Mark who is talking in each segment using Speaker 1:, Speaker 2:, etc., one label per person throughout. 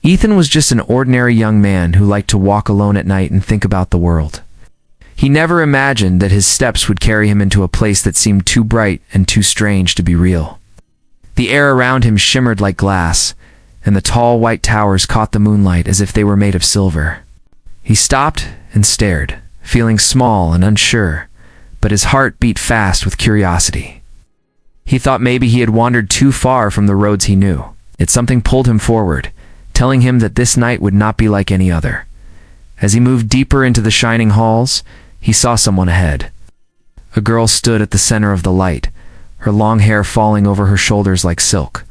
Speaker 1: Ethan was just an ordinary young man who liked to walk alone at night and think about the world. He never imagined that his steps would carry him into a place that seemed too bright and too strange to be real. The air around him shimmered like glass, and the tall white towers caught the moonlight as if they were made of silver. He stopped and stared, feeling small and unsure, but his heart beat fast with curiosity. He thought maybe he had wandered too far from the roads he knew. Yet something pulled him forward, telling him that this night would not be like any other. As he moved deeper into the shining halls, he saw someone ahead. A girl stood at the center of the light, her long hair falling over her shoulders like silk.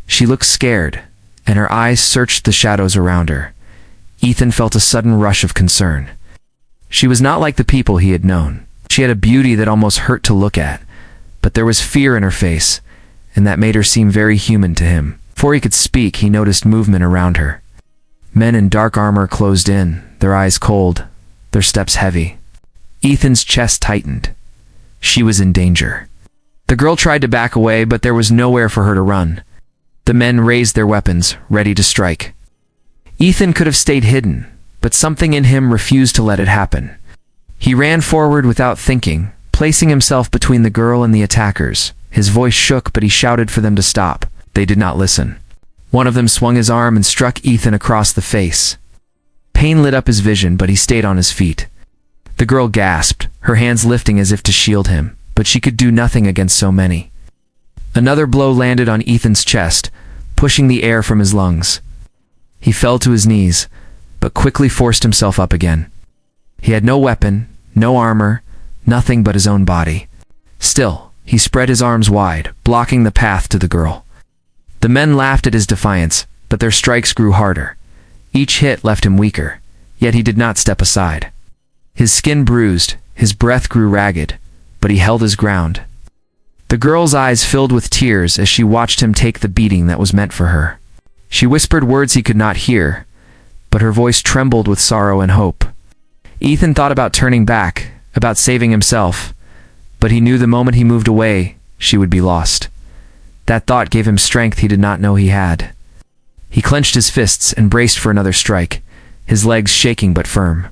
Speaker 1: She looked scared, and her eyes searched the shadows around her. Ethan felt a sudden rush of concern. She was not like the people he had known. She had a beauty that almost hurt to look at, but there was fear in her face, and that made her seem very human to him. Before he could speak, he noticed movement around her. Men in dark armor closed in, their eyes cold, their steps heavy. Ethan's chest tightened. She was in danger. The girl tried to back away, but there was nowhere for her to run. The men raised their weapons, ready to strike. Ethan could have stayed hidden, but something in him refused to let it happen. He ran forward without thinking, placing himself between the girl and the attackers. His voice shook, but he shouted for them to stop. They did not listen. One of them swung his arm and struck Ethan across the face. Pain lit up his vision, but he stayed on his feet. The girl gasped, her hands lifting as if to shield him, but she could do nothing against so many. Another blow landed on Ethan's chest, pushing the air from his lungs. He fell to his knees, but quickly forced himself up again. He had no weapon, no armor, nothing but his own body. Still, he spread his arms wide, blocking the path to the girl. The men laughed at his defiance, but their strikes grew harder. Each hit left him weaker, yet he did not step aside. His skin bruised, his breath grew ragged, but he held his ground. The girl's eyes filled with tears as she watched him take the beating that was meant for her. She whispered words he could not hear, but her voice trembled with sorrow and hope. Ethan thought about turning back, about saving himself, but he knew the moment he moved away, she would be lost. That thought gave him strength he did not know he had. He clenched his fists and braced for another strike, his legs shaking but firm.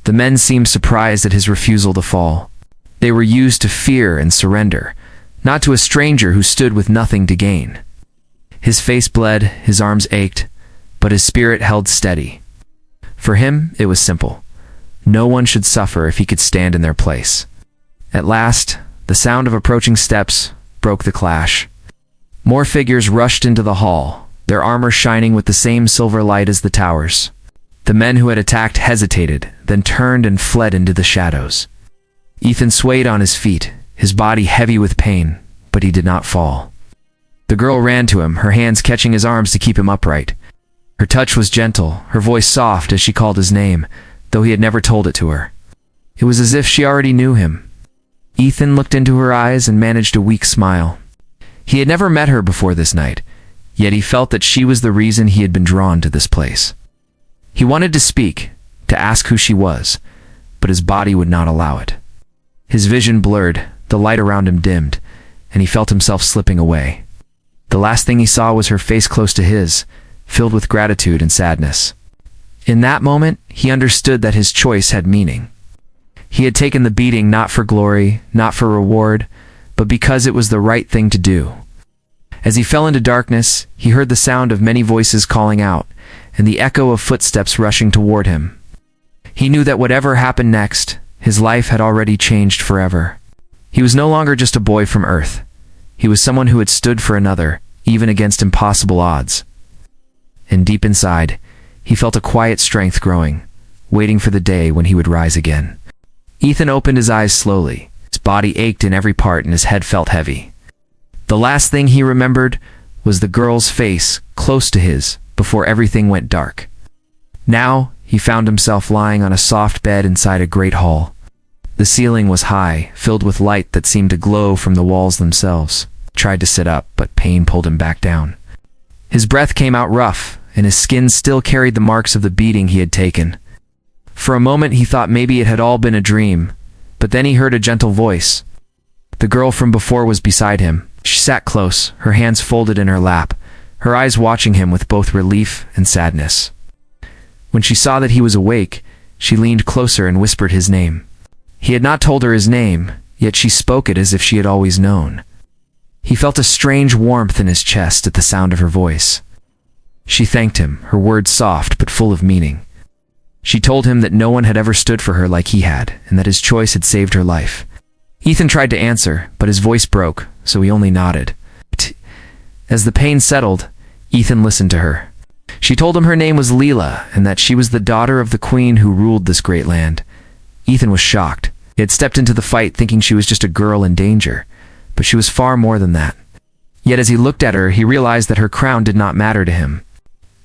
Speaker 1: The men seemed surprised at his refusal to fall. They were used to fear and surrender, not to a stranger who stood with nothing to gain. His face bled, his arms ached, but his spirit held steady. For him, it was simple. No one should suffer if he could stand in their place. At last, the sound of approaching steps broke the clash. More figures rushed into the hall, their armor shining with the same silver light as the towers. The men who had attacked hesitated, then turned and fled into the shadows. Ethan swayed on his feet, his body heavy with pain, but he did not fall. The girl ran to him, her hands catching his arms to keep him upright. Her touch was gentle, her voice soft as she called his name, though he had never told it to her. It was as if she already knew him. Ethan looked into her eyes and managed a weak smile. He had never met her before this night, yet he felt that she was the reason he had been drawn to this place. He wanted to speak, to ask who she was, but his body would not allow it. His vision blurred, the light around him dimmed, and he felt himself slipping away. The last thing he saw was her face close to his, filled with gratitude and sadness. In that moment, he understood that his choice had meaning. He had taken the beating not for glory, not for reward, but because it was the right thing to do. As he fell into darkness, he heard the sound of many voices calling out, and the echo of footsteps rushing toward him. He knew that whatever happened next, his life had already changed forever. He was no longer just a boy from Earth. He was someone who had stood for another, even against impossible odds. And deep inside, he felt a quiet strength growing, waiting for the day when he would rise again. Ethan opened his eyes slowly. His body ached in every part and his head felt heavy. The last thing he remembered was the girl's face close to his before everything went dark. Now, he found himself lying on a soft bed inside a great hall. The ceiling was high, filled with light that seemed to glow from the walls themselves. He tried to sit up, but pain pulled him back down. His breath came out rough, and his skin still carried the marks of the beating he had taken. For a moment he thought maybe it had all been a dream, but then he heard a gentle voice. The girl from before was beside him. She sat close, her hands folded in her lap, her eyes watching him with both relief and sadness. When she saw that he was awake, she leaned closer and whispered his name. He had not told her his name, yet she spoke it as if she had always known. He felt a strange warmth in his chest at the sound of her voice. She thanked him, her words soft but full of meaning. She told him that no one had ever stood for her like he had, and that his choice had saved her life. Ethan tried to answer, but his voice broke, so he only nodded. As the pain settled, Ethan listened to her. She told him her name was Leela, and that she was the daughter of the queen who ruled this great land. Ethan was shocked. He had stepped into the fight thinking she was just a girl in danger, but she was far more than that. Yet as he looked at her, he realized that her crown did not matter to him.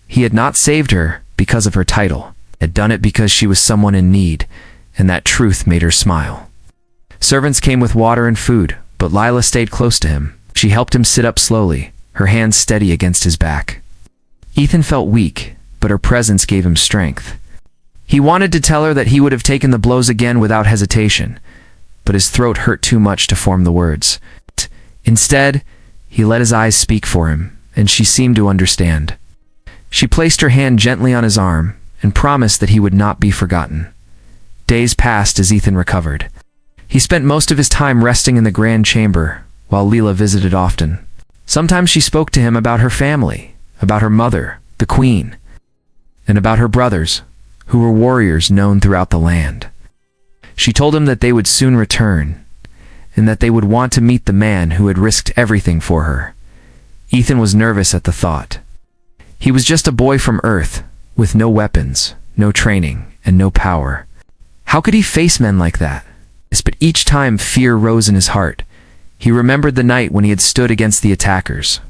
Speaker 1: He had not saved her because of her title, had done it because she was someone in need, and that truth made her smile. Servants came with water and food, but Lila stayed close to him. She helped him sit up slowly, her hands steady against his back. Ethan felt weak, but her presence gave him strength. He wanted to tell her that he would have taken the blows again without hesitation, but his throat hurt too much to form the words. Instead, he let his eyes speak for him, and she seemed to understand. She placed her hand gently on his arm and promised that he would not be forgotten. Days passed as Ethan recovered. He spent most of his time resting in the grand chamber, while Leela visited often. Sometimes she spoke to him about her family, about her mother, the queen, and about her brothers, who were warriors known throughout the land. She told him that they would soon return, and that they would want to meet the man who had risked everything for her. Ethan was nervous at the thought. He was just a boy from Earth, with no weapons, no training, and no power. How could he face men like that? But each time fear rose in his heart. He remembered the night when he had stood against the attackers.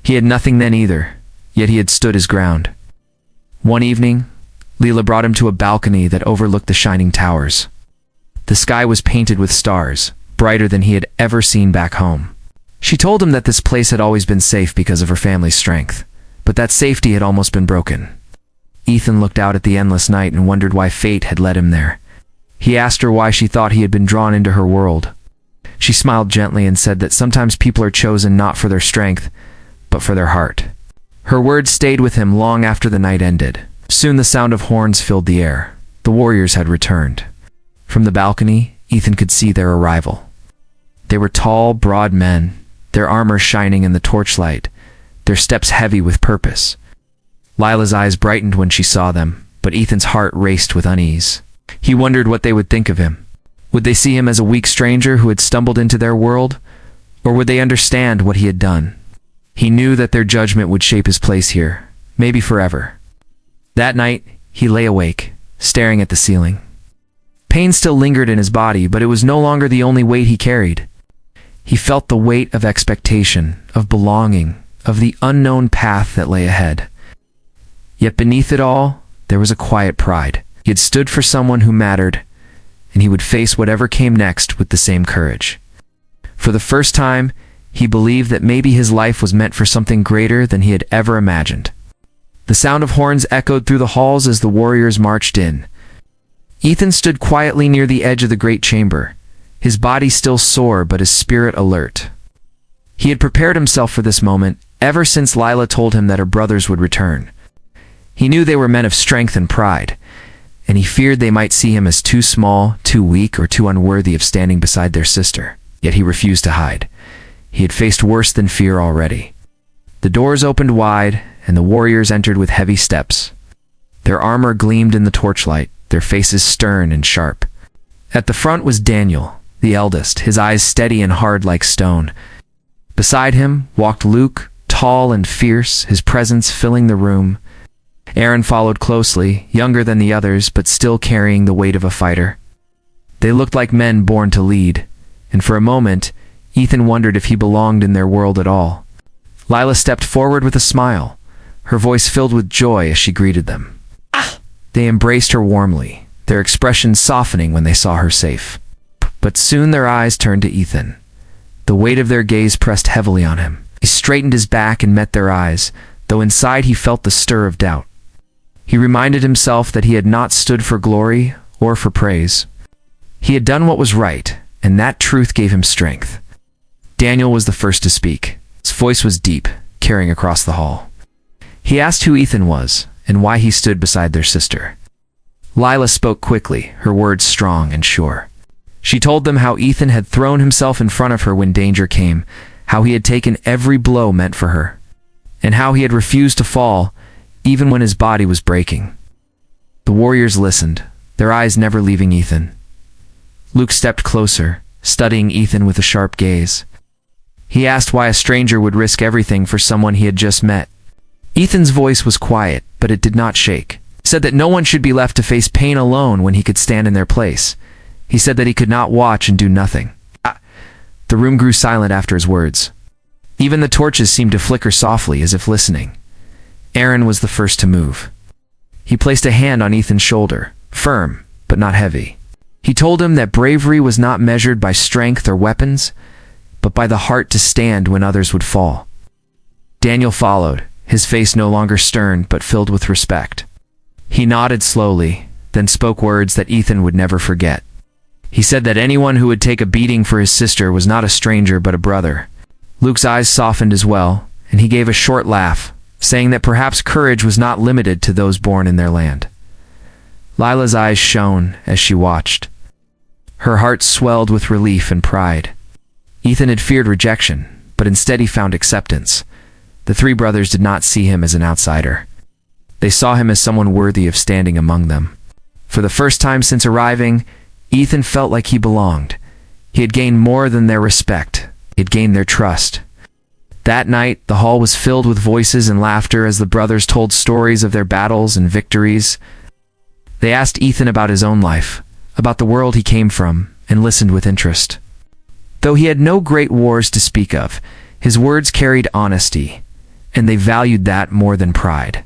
Speaker 1: He had nothing then either, yet he had stood his ground. One evening, Leela brought him to a balcony that overlooked the shining towers. The sky was painted with stars, brighter than he had ever seen back home. She told him that this place had always been safe because of her family's strength, but that safety had almost been broken. Ethan looked out at the endless night and wondered why fate had led him there. He asked her why she thought he had been drawn into her world. She smiled gently and said that sometimes people are chosen not for their strength, but for their heart. Her words stayed with him long after the night ended. Soon the sound of horns filled the air. The warriors had returned. From the balcony, Ethan could see their arrival. They were tall, broad men, their armor shining in the torchlight, their steps heavy with purpose. Lila's eyes brightened when she saw them, but Ethan's heart raced with unease. He wondered what they would think of him. Would they see him as a weak stranger who had stumbled into their world, or would they understand what he had done? He knew that their judgment would shape his place here, maybe forever. That night, he lay awake, staring at the ceiling. Pain still lingered in his body, but it was no longer the only weight he carried. He felt the weight of expectation, of belonging, of the unknown path that lay ahead. Yet beneath it all, there was a quiet pride. He had stood for someone who mattered, and he would face whatever came next with the same courage. For the first time, he believed that maybe his life was meant for something greater than he had ever imagined. The sound of horns echoed through the halls as the warriors marched in. Ethan stood quietly near the edge of the great chamber, his body still sore but his spirit alert. He had prepared himself for this moment ever since Lila told him that her brothers would return. He knew they were men of strength and pride, and he feared they might see him as too small, too weak, or too unworthy of standing beside their sister. Yet he refused to hide. He had faced worse than fear already. The doors opened wide, and the warriors entered with heavy steps. Their armor gleamed in the torchlight, their faces stern and sharp. At the front was Daniel, the eldest, his eyes steady and hard like stone. Beside him walked Luke, tall and fierce, his presence filling the room. Aaron followed closely, younger than the others, but still carrying the weight of a fighter. They looked like men born to lead, and for a moment, Ethan wondered if he belonged in their world at all. Lila stepped forward with a smile, her voice filled with joy as she greeted them. They embraced her warmly, their expressions softening when they saw her safe. But soon their eyes turned to Ethan. The weight of their gaze pressed heavily on him. He straightened his back and met their eyes, though inside he felt the stir of doubt. He reminded himself that he had not stood for glory or for praise. He had done what was right, and that truth gave him strength. Daniel was the first to speak. His voice was deep, carrying across the hall. He asked who Ethan was and why he stood beside their sister. Lila spoke quickly, her words strong and sure. She told them how Ethan had thrown himself in front of her when danger came, how he had taken every blow meant for her, and how he had refused to fall even when his body was breaking. The warriors listened, their eyes never leaving Ethan. Luke stepped closer, studying Ethan with a sharp gaze. He asked why a stranger would risk everything for someone he had just met. Ethan's voice was quiet, but it did not shake. He said that no one should be left to face pain alone when he could stand in their place. He said that he could not watch and do nothing. The room grew silent after his words. Even the torches seemed to flicker softly as if listening. Aaron was the first to move. He placed a hand on Ethan's shoulder, firm, but not heavy. He told him that bravery was not measured by strength or weapons, but by the heart to stand when others would fall. Daniel followed, his face no longer stern but filled with respect. He nodded slowly, then spoke words that Ethan would never forget. He said that anyone who would take a beating for his sister was not a stranger but a brother. Luke's eyes softened as well, and he gave a short laugh, saying that perhaps courage was not limited to those born in their land. Lila's eyes shone as she watched. Her heart swelled with relief and pride. Ethan had feared rejection, but instead he found acceptance. The three brothers did not see him as an outsider. They saw him as someone worthy of standing among them. For the first time since arriving, Ethan felt like he belonged. He had gained more than their respect. He had gained their trust. That night, the hall was filled with voices and laughter as the brothers told stories of their battles and victories. They asked Ethan about his own life, about the world he came from, and listened with interest. Though he had no great wars to speak of, his words carried honesty, and they valued that more than pride.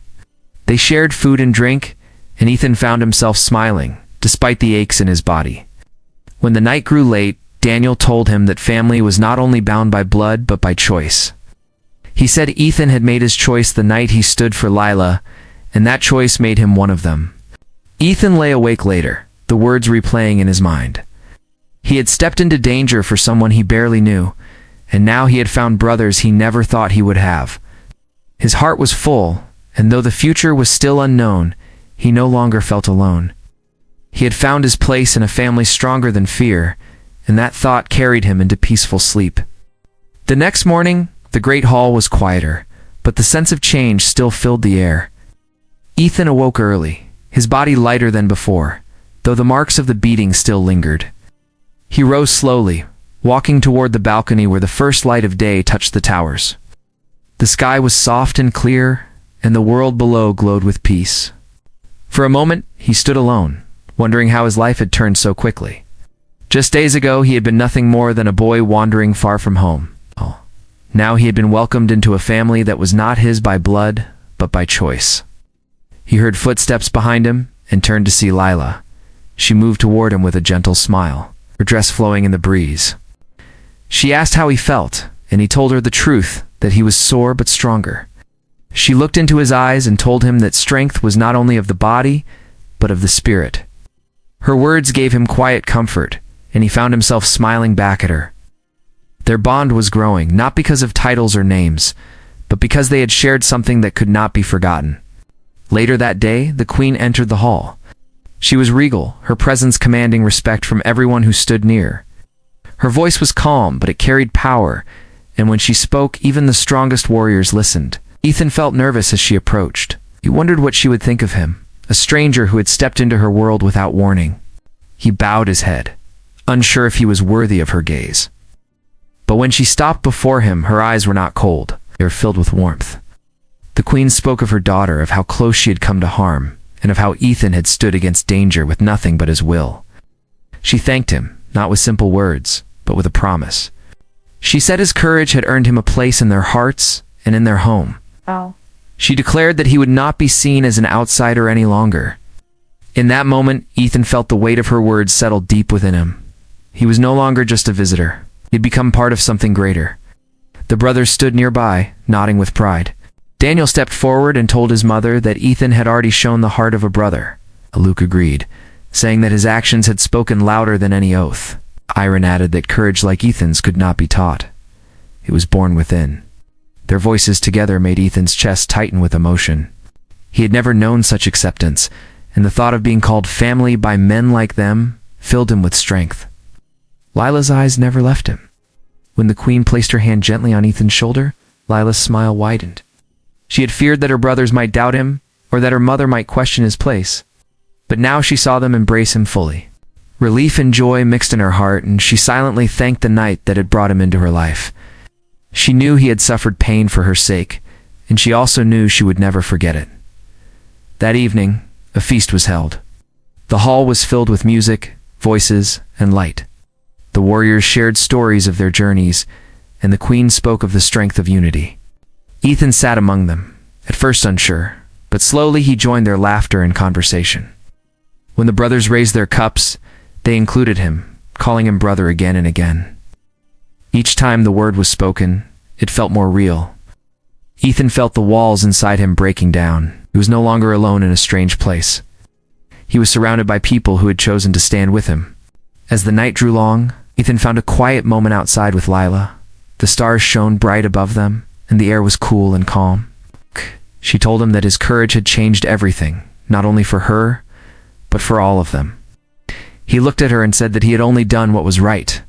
Speaker 1: They shared food and drink, and Ethan found himself smiling, despite the aches in his body. When the night grew late, Daniel told him that family was not only bound by blood but by choice. He said Ethan had made his choice the night he stood for Lila, and that choice made him one of them. Ethan lay awake later, the words replaying in his mind. He had stepped into danger for someone he barely knew, and now he had found brothers he never thought he would have. His heart was full, and though the future was still unknown, he no longer felt alone. He had found his place in a family stronger than fear, and that thought carried him into peaceful sleep. The next morning, the great hall was quieter, but the sense of change still filled the air. Ethan awoke early, his body lighter than before, though the marks of the beating still lingered. He rose slowly, walking toward the balcony where the first light of day touched the towers. The sky was soft and clear, and the world below glowed with peace. For a moment, he stood alone, wondering how his life had turned so quickly. Just days ago, he had been nothing more than a boy wandering far from home. Now he had been welcomed into a family that was not his by blood, but by choice. He heard footsteps behind him and turned to see Lila. She moved toward him with a gentle smile, her dress flowing in the breeze. She asked how he felt, and he told her the truth, that he was sore but stronger. She looked into his eyes and told him that strength was not only of the body, but of the spirit. Her words gave him quiet comfort, and he found himself smiling back at her. Their bond was growing, not because of titles or names, but because they had shared something that could not be forgotten. Later that day, the queen entered the hall. She was regal, her presence commanding respect from everyone who stood near. Her voice was calm, but it carried power, and when she spoke, even the strongest warriors listened. Ethan felt nervous as she approached. He wondered what she would think of him, a stranger who had stepped into her world without warning. He bowed his head, unsure if he was worthy of her gaze. But when she stopped before him, her eyes were not cold. They were filled with warmth. The queen spoke of her daughter, of how close she had come to harm, and of how Ethan had stood against danger with nothing but his will. She thanked him, not with simple words, but with a promise. She said his courage had earned him a place in their hearts and in their home. She declared that he would not be seen as an outsider any longer. In that moment, Ethan felt the weight of her words settle deep within him. He was no longer just a visitor. He'd become part of something greater. The brothers stood nearby, nodding with pride. Daniel stepped forward and told his mother that Ethan had already shown the heart of a brother. Luke agreed, saying that his actions had spoken louder than any oath. Iron added that courage like Ethan's could not be taught. It was born within. Their voices together made Ethan's chest tighten with emotion. He had never known such acceptance, and the thought of being called family by men like them filled him with strength. Lila's eyes never left him. When the Queen placed her hand gently on Ethan's shoulder, Lila's smile widened. She had feared that her brothers might doubt him, or that her mother might question his place. But now she saw them embrace him fully. Relief and joy mixed in her heart, and she silently thanked the night that had brought him into her life. She knew he had suffered pain for her sake, and she also knew she would never forget it. That evening, a feast was held. The hall was filled with music, voices, and light. The warriors shared stories of their journeys, and the Queen spoke of the strength of unity. Ethan sat among them, at first unsure, but slowly he joined their laughter and conversation. When the brothers raised their cups, they included him, calling him brother again and again. Each time the word was spoken, it felt more real. Ethan felt the walls inside him breaking down. He was no longer alone in a strange place. He was surrounded by people who had chosen to stand with him. As the night drew long, Ethan found a quiet moment outside with Lila. The stars shone bright above them, and the air was cool and calm. She told him that his courage had changed everything, not only for her, but for all of them. He looked at her and said that he had only done what was right.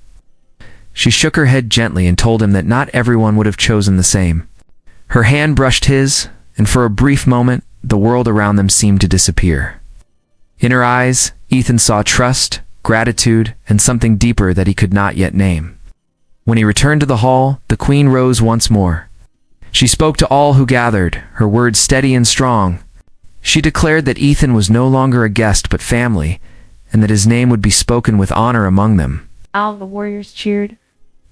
Speaker 1: She shook her head gently and told him that not everyone would have chosen the same. Her hand brushed his, and for a brief moment, the world around them seemed to disappear. In her eyes, Ethan saw trust, gratitude, and something deeper that he could not yet name. When he returned to the hall, the Queen rose once more. She spoke to all who gathered, her words steady and strong. She declared that Ethan was no longer a guest but family, and that his name would be spoken with honor among them.
Speaker 2: All the warriors cheered,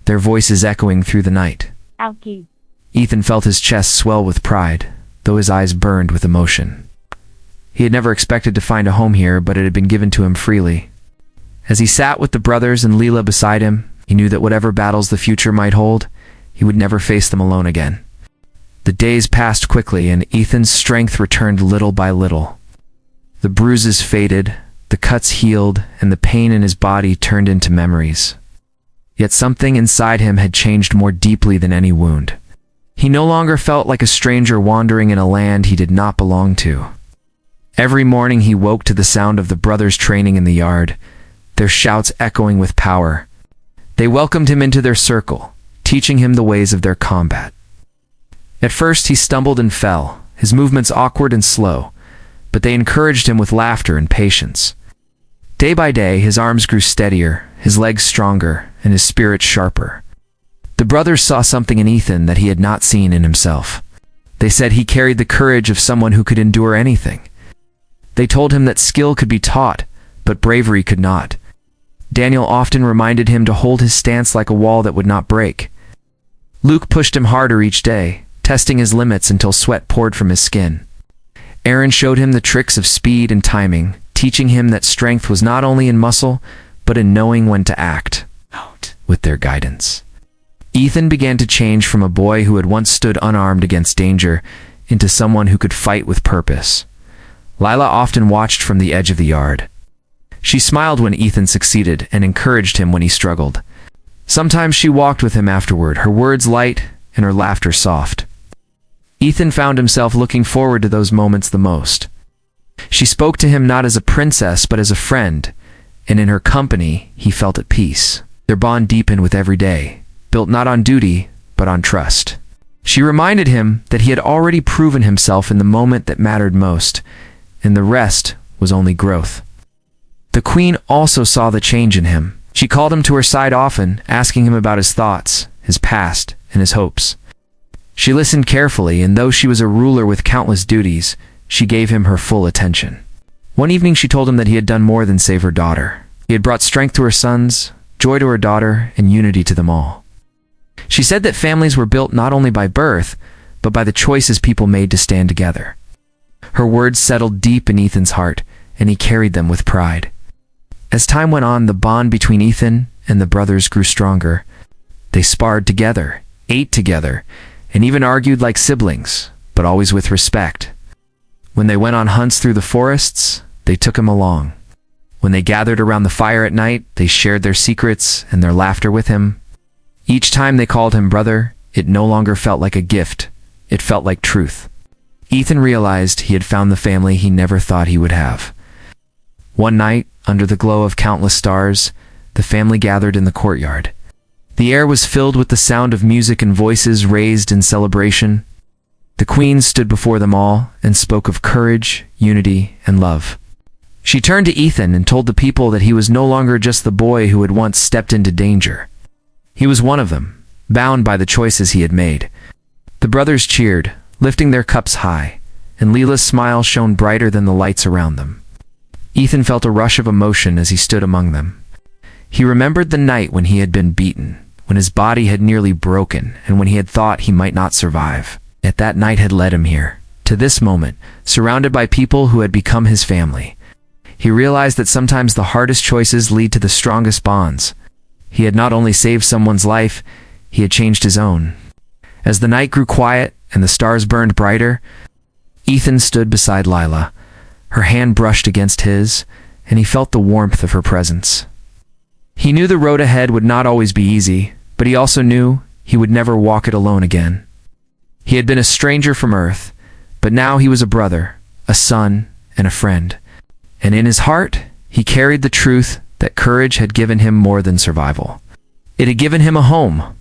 Speaker 1: their voices echoing through the night.
Speaker 2: Alki.
Speaker 1: Ethan felt his chest swell with pride, though his eyes burned with emotion. He had never expected to find a home here, but it had been given to him freely. As he sat with the brothers and Leela beside him, he knew that whatever battles the future might hold, he would never face them alone again. The days passed quickly, and Ethan's strength returned little by little. The bruises faded, the cuts healed, and the pain in his body turned into memories. Yet something inside him had changed more deeply than any wound. He no longer felt like a stranger wandering in a land he did not belong to. Every morning he woke to the sound of the brothers training in the yard, their shouts echoing with power. They welcomed him into their circle, teaching him the ways of their combat. At first he stumbled and fell, his movements awkward and slow, but they encouraged him with laughter and patience. Day by day, his arms grew steadier, his legs stronger, and his spirit sharper. The brothers saw something in Ethan that he had not seen in himself. They said he carried the courage of someone who could endure anything. They told him that skill could be taught, but bravery could not. Daniel often reminded him to hold his stance like a wall that would not break. Luke pushed him harder each day, testing his limits until sweat poured from his skin. Aaron showed him the tricks of speed and timing, teaching him that strength was not only in muscle, but in knowing when to act. With their guidance, Ethan began to change from a boy who had once stood unarmed against danger into someone who could fight with purpose. Lila often watched from the edge of the yard. She smiled when Ethan succeeded and encouraged him when he struggled. Sometimes she walked with him afterward, her words light and her laughter soft. Ethan found himself looking forward to those moments the most. She spoke to him not as a princess but as a friend, and in her company he felt at peace. Their bond deepened with every day, built not on duty but on trust. She reminded him that he had already proven himself in the moment that mattered most, and the rest was only growth. The Queen also saw the change in him. She called him to her side often, asking him about his thoughts, his past, and his hopes. She listened carefully, and though she was a ruler with countless duties, she gave him her full attention. One evening she told him that he had done more than save her daughter. He had brought strength to her sons, joy to her daughter, and unity to them all. She said that families were built not only by birth, but by the choices people made to stand together. Her words settled deep in Ethan's heart, and he carried them with pride. As time went on, the bond between Ethan and the brothers grew stronger. They sparred together, ate together, and even argued like siblings, but always with respect. When they went on hunts through the forests, they took him along. When they gathered around the fire at night, they shared their secrets and their laughter with him. Each time they called him brother, It no longer felt like a gift. It felt like truth. Ethan realized he had found the family he never thought he would have. One night, under the glow of countless stars, the family gathered in the courtyard. The air was filled with the sound of music and voices raised in celebration. The queen stood before them all and spoke of courage, unity, and love. She turned to Ethan and told the people that he was no longer just the boy who had once stepped into danger. He was one of them, bound by the choices he had made. The brothers cheered, lifting their cups high, and Leela's smile shone brighter than the lights around them. Ethan felt a rush of emotion as he stood among them. He remembered the night when he had been beaten, when his body had nearly broken, and when he had thought he might not survive. Yet that night had led him here, to this moment, surrounded by people who had become his family. He realized that sometimes the hardest choices lead to the strongest bonds. He had not only saved someone's life, he had changed his own. As the night grew quiet and the stars burned brighter, Ethan stood beside Lila. Her hand brushed against his, and he felt the warmth of her presence. He knew the road ahead would not always be easy, but he also knew he would never walk it alone again. He had been a stranger from Earth, but now he was a brother, a son, and a friend. And in his heart, he carried the truth that courage had given him more than survival. It had given him a home,